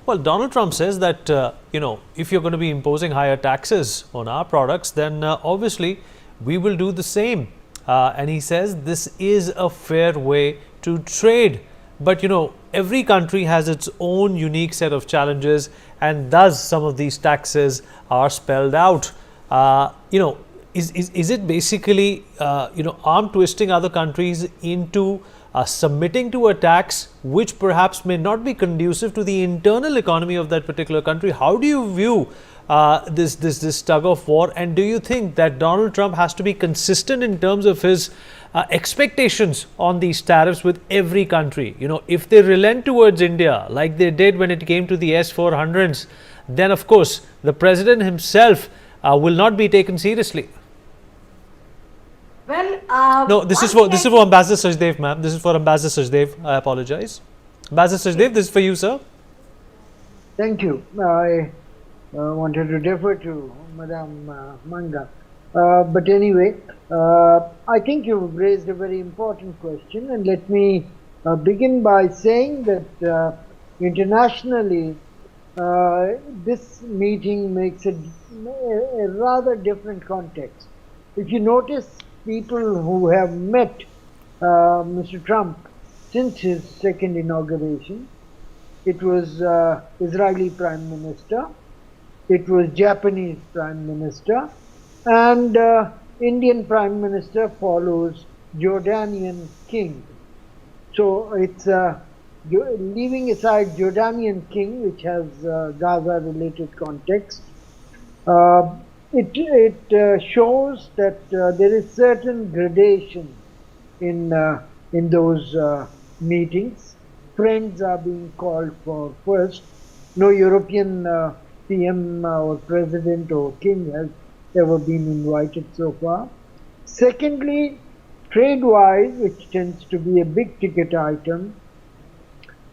Well, Donald Trump says that, if you're going to be imposing higher taxes on our products, then obviously we will do the same. And he says this is a fair way to trade. But, every country has its own unique set of challenges, and thus some of these taxes are spelled out. Is it basically, arm twisting other countries into submitting to a tax which perhaps may not be conducive to the internal economy of that particular country? How do you view this tug of war, and do you think that Donald Trump has to be consistent in terms of his expectations on these tariffs with every country? If they relent towards India like they did when it came to the S-400s, then of course the president himself will not be taken seriously. Well, no, this is for Ambassador Sachdev, ma'am. This is for Ambassador Sachdev. I apologize. Ambassador Sachdev, this is for you, sir. Thank you. I wanted to defer to Madam Manga. But anyway, I think you've raised a very important question, and let me begin by saying that internationally, this meeting makes a rather different context. If you notice, people who have met Mr. Trump since his second inauguration, it was Israeli Prime Minister, it was Japanese Prime Minister, and Indian Prime Minister follows Jordanian King. So it's leaving aside Jordanian King, which has Gaza-related context. It shows that there is certain gradation in those meetings. Friends are being called for first. No European PM or president or king has ever been invited so far. Secondly, trade-wise, which tends to be a big ticket item,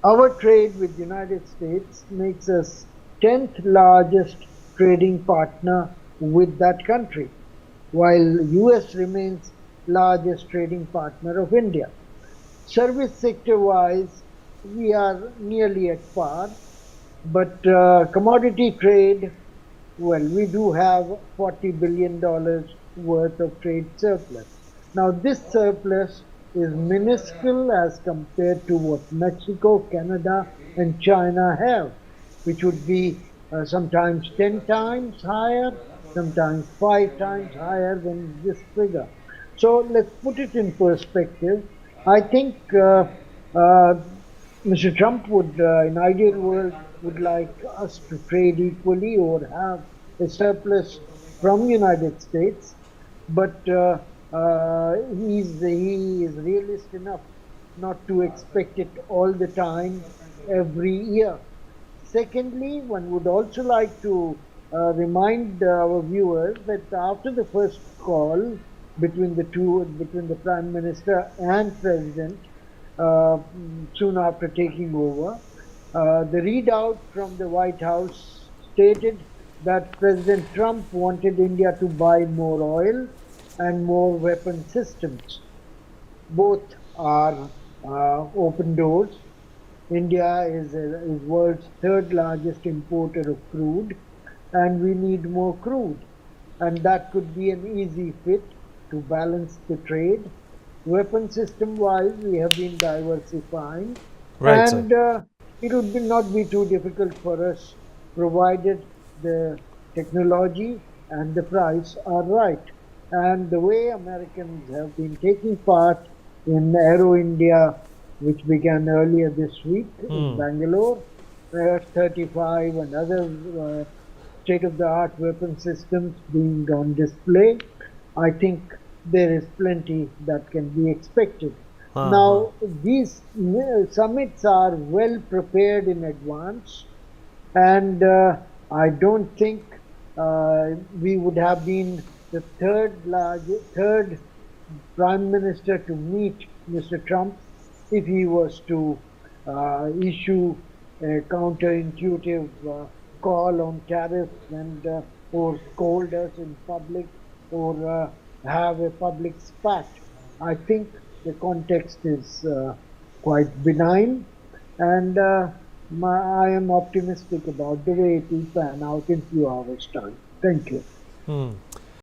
our trade with the United States makes us 10th largest trading partner with that country, while US remains largest trading partner of India. Service sector wise, we are nearly at par, but commodity trade, well, we do have $40 billion worth of trade surplus. Now this surplus is minuscule as compared to what Mexico, Canada and China have, which would be sometimes 10 times higher, sometimes 5 times higher than this figure. So let's put it in perspective. I think Mr. Trump would, in ideal world, would like us to trade equally or have a surplus from United States, but he is realist enough not to expect it all the time, every year. Secondly, one would also like to remind our viewers that after the first call between the Prime Minister and President, soon after taking over, the readout from the White House stated that President Trump wanted India to buy more oil and more weapon systems. Both are open doors. India is world's third largest importer of crude, and we need more crude, and that could be an easy fit to balance the trade. Weapon system wise, we have been diversifying, right, and it would not be too difficult for us, provided the technology and the price are right. And the way Americans have been taking part in Aero India, which began earlier this week in Bangalore, F-35 and other state-of-the-art weapon systems being on display, I think there is plenty that can be expected. Now, these summits are well prepared in advance, and I don't think we would have been the third Prime Minister to meet Mr. Trump if he was to issue a counterintuitive call on tariffs and or scold us in public or have a public spat. I think the context is quite benign, and I am optimistic about the way it will pan out in few hours' time. Thank you. Hmm.